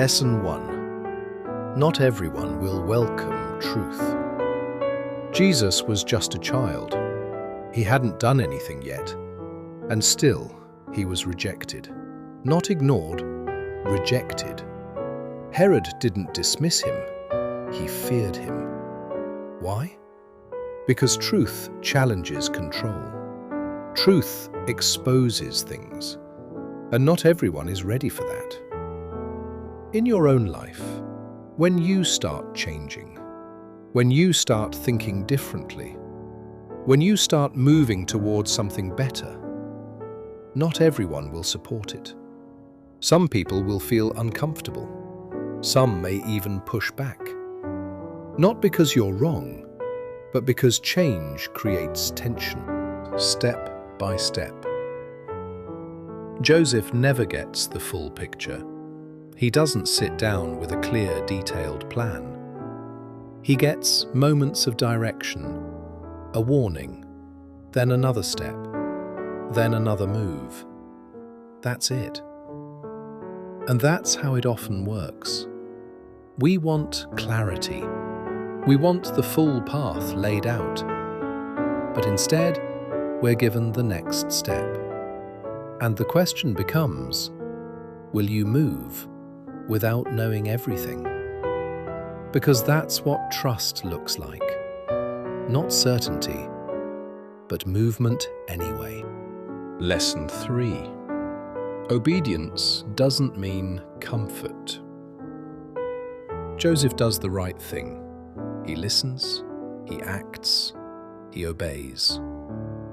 Lesson 1. Not everyone will welcome truth. Jesus was just a child. He hadn't done anything yet, and still he was rejected. Not ignored, rejected. Herod didn't dismiss him, he feared him. Why? Because truth challenges control. Truth exposes things, and not everyone is ready for that. In your own life, when you start changing, when you start thinking differently, when you start moving towards something better, not everyone will support it. Some people will feel uncomfortable. Some may even push back. Not because you're wrong, but because change creates tension, step by step. Joseph never gets the full picture. He doesn't sit down with a clear, detailed plan. He gets moments of direction, a warning, then another step, then another move. That's it. And that's how it often works. We want clarity. We want the full path laid out. But instead, we're given the next step. And the question becomes, will you move without knowing everything? Because that's what trust looks like. Not certainty, but movement anyway. Lesson 3. Obedience doesn't mean comfort. Joseph does the right thing. He listens, he acts, he obeys.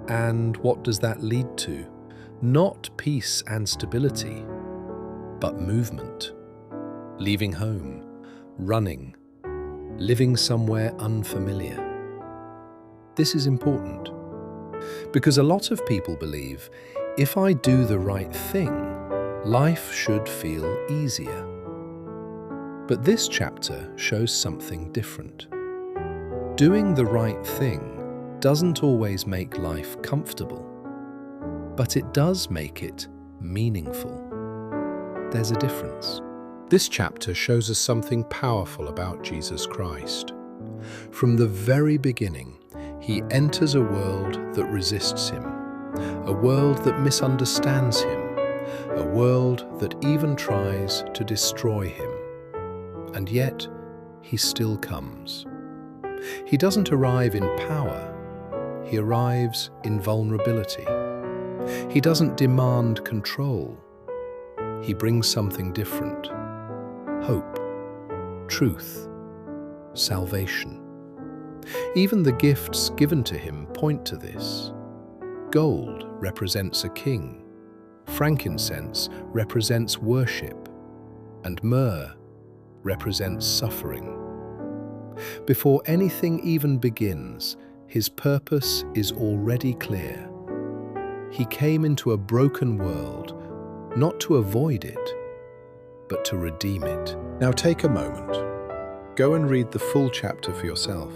And what does that lead to? Not peace and stability, but movement. Leaving home, running, living somewhere unfamiliar. This is important because a lot of people believe if I do the right thing, life should feel easier. But this chapter shows something different. Doing the right thing doesn't always make life comfortable, but it does make it meaningful. There's a difference. This chapter shows us something powerful about Jesus Christ. From the very beginning, he enters a world that resists him, a world that misunderstands him, a world that even tries to destroy him. And yet, he still comes. He doesn't arrive in power, he arrives in vulnerability. He doesn't demand control, he brings something different. Hope, truth, salvation. Even the gifts given to him point to this. Gold represents a king, frankincense represents worship, and myrrh represents suffering. Before anything even begins, his purpose is already clear. He came into a broken world, not to avoid it, but to redeem it. Now take a moment. Go and read the full chapter for yourself.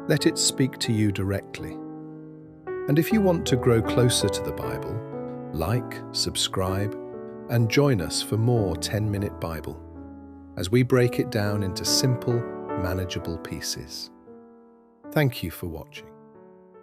Let it speak to you directly. And if you want to grow closer to the Bible, like, subscribe, and join us for more 10-minute Bible as we break it down into simple, manageable pieces. Thank you for watching.